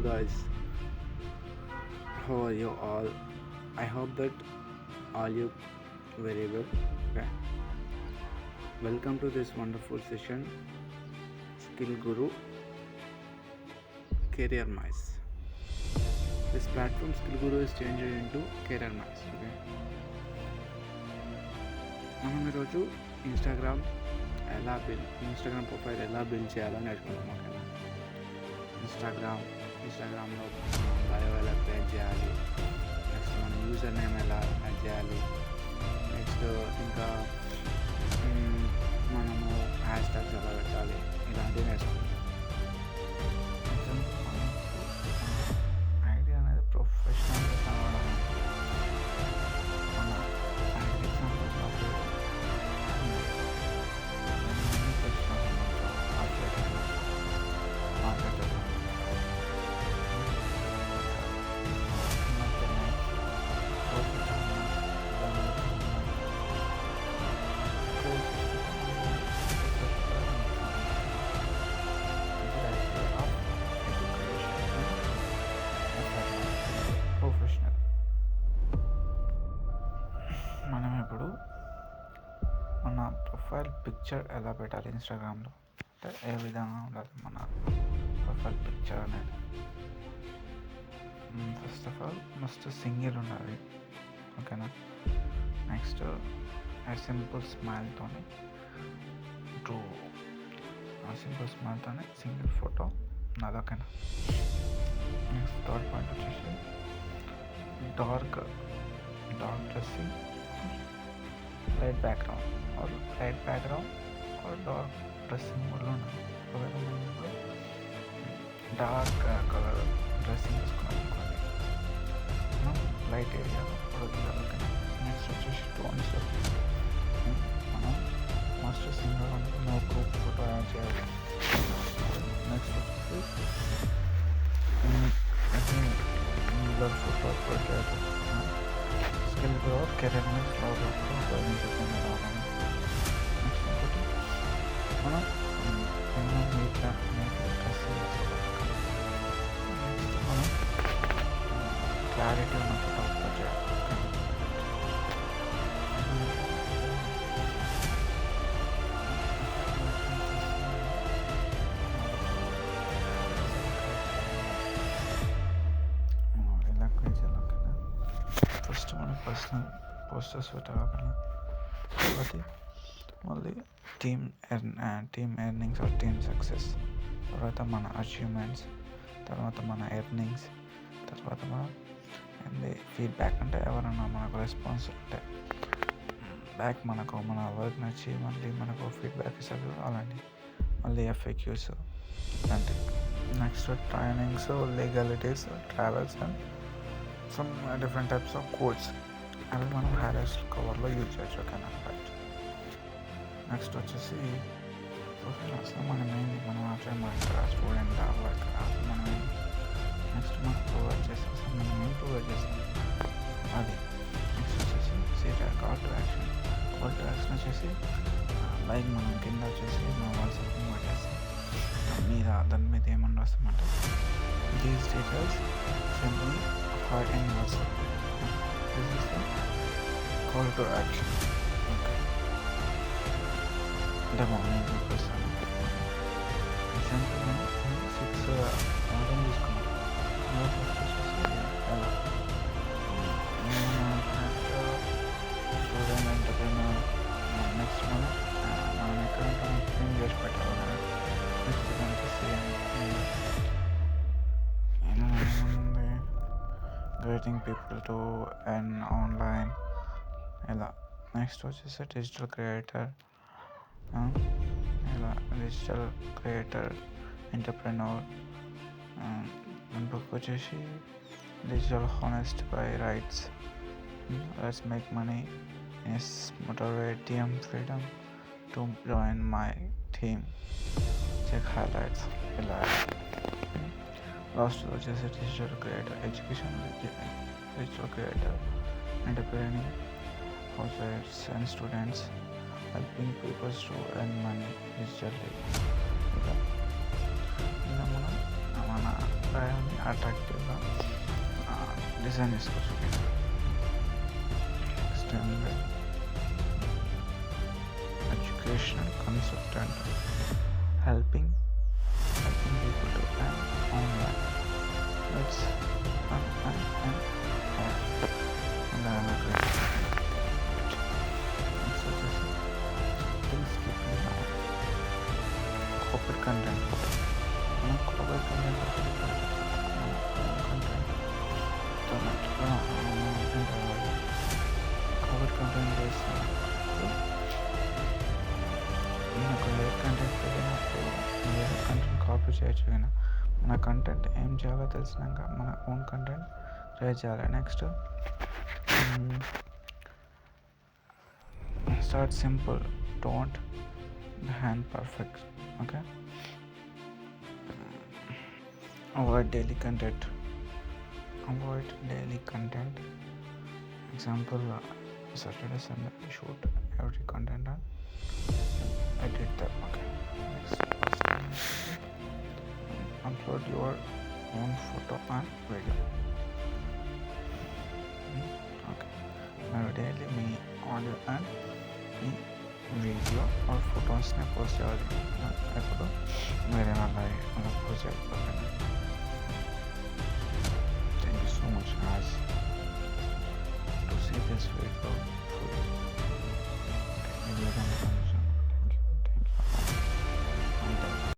guys, how are you all? I hope that all you very well. Okay. Welcome to this wonderful session, Skill Guru Career Mice. This platform Skill Guru is changed into Career Mice. Okay. మనం ఈరోజు Instagram Instagram profile ఎలా build చేయాలో నేర్చుకుంటాం. ఓకేనా. ఇన్స్టాగ్రామ్లో bio ఎలా create చేయాలి, next మన యూజర్ నేమ్ ఎలా యాడ్ చేయాలి, నెక్స్ట్ ఇంకా మనము హ్యాష్ ట్యాగ్స్ ఎలా పెట్టాలి, ఇలాంటివి నేర్చుకుంటాం. ఐడియా అనేది ప్రొఫెషనల్గా కావడం ప్రొఫెషనల్. మనం ఇప్పుడు మన ప్రొఫైల్ పిక్చర్ ఎలా పెట్టాలి ఇన్స్టాగ్రామ్లో, అంటే ఏ విధంగా ఉండాలి మన ప్రొఫైల్ పిక్చర్ అనేది. First of all must single ఉండాలి. ఓకేనా. నెక్స్ట్ సింపుల్ స్మైల్తోని సింగిల్ ఫోటో నాది. ఓకేనా. నెక్స్ట్ థర్డ్ పాయింట్ వచ్చేసి dark dressing, light background or dark dressing కూడా ఉన్నది. ఒకవేళ మనం ఇప్పుడు డార్క్ కలర్ డ్రెస్సింగ్ వేసుకున్నాం అనుకోండి, లైట్ ఏరియాలో పడుతుంది. నెక్స్ట్ వచ్చేసి టోన్స్ మనం must single no group photo add చేయాలి. నెక్స్ట్ వచ్చేసి మిల్లర్ ఫోటో అప్లోడ్ చేయాలి. స్కిల్ గ్రోత్ కెరీర్ మిక్స్ ఉపయోగించుకునే రావాలి. నెక్స్ట్ ఒకటి మనం నీట్గా డ్రెస్సింగ్ వేసుకోవాలి. నెక్స్ట్ మనం క్లారిటీ ఉన్న ఫోటో అప్లోడ్ చేయాలి. ఫస్ట్ మనం పర్సనల్ పోస్టర్స్ పెట్టాలి. తర్వాత మళ్ళీ team earnings or team success, తర్వాత మన అచీవ్మెంట్స్, తర్వాత మన ఎర్నింగ్స్, తర్వాత మన ఫీడ్బ్యాక్, అంటే ఎవరన్నా మనకు రెస్పాన్స్ అంటే బ్యాక్ మన వర్క్ నచ్చి మళ్ళీ మనకు ఫీడ్బ్యాక్ ఇస్తారు అలాంటి, మళ్ళీ FAQs అంటే next trainings, legalities, travels and some different types of codes అవి మనం హైలైట్స్ కవర్లో యూజ్ చేయొచ్చు. ఓకేనా. రైట్. నెక్స్ట్ వచ్చేసి అసలు మనం ఏంటి, మనం స్టూడెంట్ మనం నెక్స్ట్ మనం ప్రొవైడ్ చేస్తాం, అసలు మనం ఏం ప్రొవైడ్ చేస్తాం అది. నెక్స్ట్ వచ్చేసి కాల్ టు యాక్షన్ వచ్చేసి లైక్ మనం కింద వచ్చేసి మన వాట్సాప్ ఇన్వైట్ చేస్తాం, దాని మీద ఏమన్నా వస్తామంటే these details send me hi in WhatsApp. This is the call to action. అంటే మార్నింగ్ చూపిస్తాను. ఎగ్జాంపుల్ మనం 6 ఆర్డర్ తీసుకున్నాం. Student entrepreneur. నెక్స్ట్ మనం ఎక్కడంటే ఫిల్మ్ చేసి పెట్టాలి కదా. నెక్స్ట్ దానికి same guiding people to earn online ఇలా. నెక్స్ట్ వచ్చేసి డిజిటల్ క్రియేటర్ ఎంటర్ప్రెన్యూర్. ఇంకొక వచ్చేసి digital honest by rights, let's make money, yes motivate team freedom to join my team, check highlights ఇలా. లాస్ట్ వచ్చేసి digital creator education, digital creator entrepreneur, హౌస్ వైఫ్స్ and students helping people to earn money digitally. ఇలా మనం మన అభిప్రాయాన్ని అట్రాక్టివ్గా design చేసుకోవచ్చు. Next educational consultant helping people to earn online. It's fun and please keep in mind corporate content. Corporate content corporate content is వేరే content వేరే content copy చేయొచ్చు. కానీ మన కంటెంట్ ఏం చేయాలో తెలిసినాక మన ఓన్ కంటెంట్ ట్రై చేయాలి. Next start simple, don't hand perfect. Okay, avoid daily content. Example, Saturday, Sunday shoot every content and edit them. Okay, next upload your own photo and video. Okay, మరి daily మీ audio and మీ video or ఫొటోస్ని post చేయాలి. ఎప్పుడు వేరే వాళ్ళ అలా post చేయకపోతే